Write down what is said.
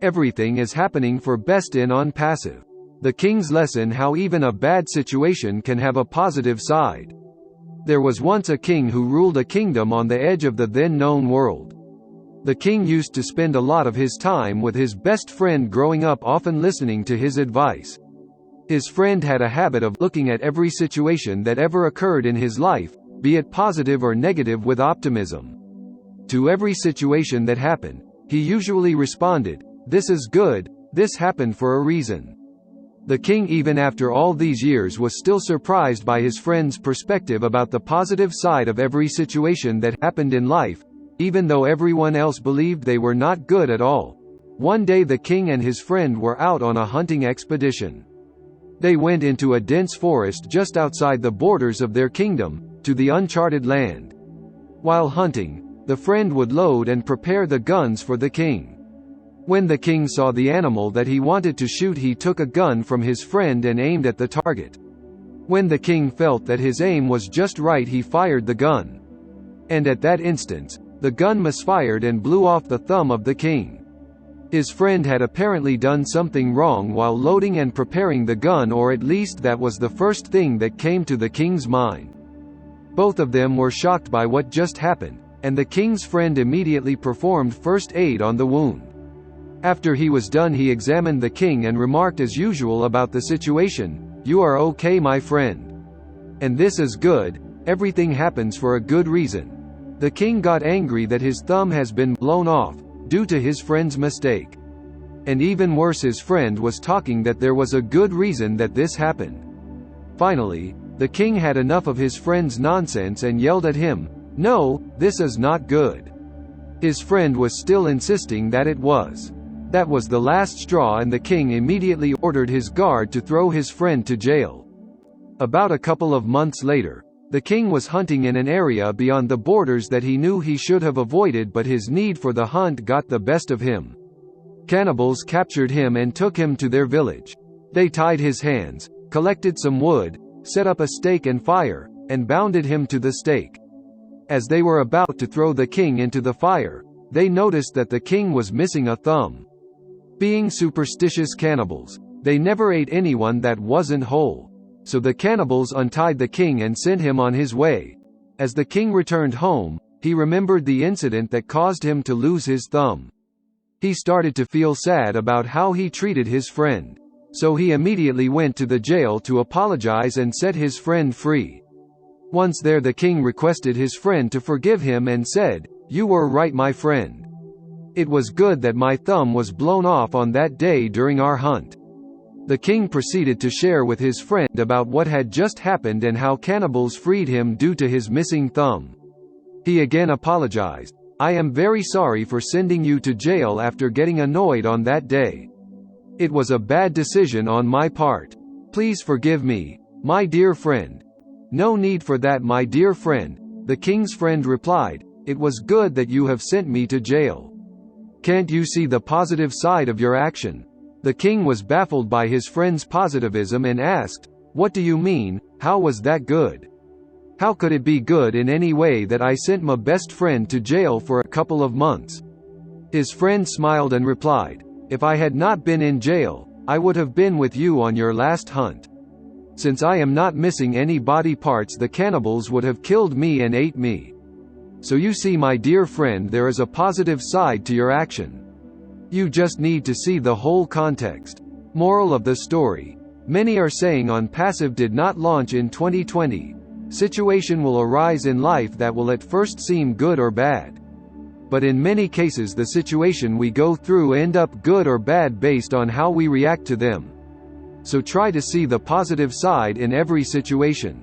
Everything is happening for best in Onpassive. The King's lesson: how even a bad situation can have a positive side. There was once a king who ruled a kingdom on the edge of the then known world. The king used to spend a lot of his time with his best friend growing up, often listening to his advice. His friend had a habit of looking at every situation that ever occurred in his life, be it positive or negative, with optimism. To every situation that happened, he usually responded, "This is good, this happened for a reason." The king, even after all these years, was still surprised by his friend's perspective about the positive side of every situation that happened in life, even though everyone else believed they were not good at all. One day the king and his friend were out on a hunting expedition. They went into a dense forest just outside the borders of their kingdom, to the uncharted land. While hunting, the friend would load and prepare the guns for the king. When the king saw the animal that he wanted to shoot, he took a gun from his friend and aimed at the target. When the king felt that his aim was just right, he fired the gun. And at that instant, the gun misfired and blew off the thumb of the king. His friend had apparently done something wrong while loading and preparing the gun, or at least that was the first thing that came to the king's mind. Both of them were shocked by what just happened, and the king's friend immediately performed first aid on the wound. After he was done, he examined the king and remarked as usual about the situation, "You are okay, my friend. And this is good, everything happens for a good reason." The king got angry that his thumb has been blown off, due to his friend's mistake. And even worse, his friend was talking that there was a good reason that this happened. Finally, the king had enough of his friend's nonsense and yelled at him, "No, this is not good." His friend was still insisting that it was. That was the last straw, and the king immediately ordered his guard to throw his friend to jail. About a couple of months later, the king was hunting in an area beyond the borders that he knew he should have avoided, but his need for the hunt got the best of him. Cannibals captured him and took him to their village. They tied his hands, collected some wood, set up a stake and fire, and bounded him to the stake. As they were about to throw the king into the fire, they noticed that the king was missing a thumb. Being superstitious cannibals, they never ate anyone that wasn't whole. So the cannibals untied the king and sent him on his way. As the king returned home, he remembered the incident that caused him to lose his thumb. He started to feel sad about how he treated his friend. So he immediately went to the jail to apologize and set his friend free. Once there, the king requested his friend to forgive him and said, "You were right, my friend. It was good that my thumb was blown off on that day during our hunt." The king proceeded to share with his friend about what had just happened and how cannibals freed him due to his missing thumb. He again apologized. "I am very sorry for sending you to jail after getting annoyed on that day. It was a bad decision on my part. Please forgive me, my dear friend." "No need for that, my dear friend," the king's friend replied. "It was good that you have sent me to jail. Can't you see the positive side of your action?" The king was baffled by his friend's positivism and asked, "What do you mean? How was that good? How could it be good in any way that I sent my best friend to jail for a couple of months?" His friend smiled and replied, "If I had not been in jail, I would have been with you on your last hunt. Since I am not missing any body parts, the cannibals would have killed me and ate me. So you see, my dear friend, there is a positive side to your action. You just need to see the whole context." Moral of the story: many are saying Onpassive did not launch in 2020. Situation will arise in life that will at first seem good or bad. But in many cases the situation we go through end up good or bad based on how we react to them. So try to see the positive side in every situation.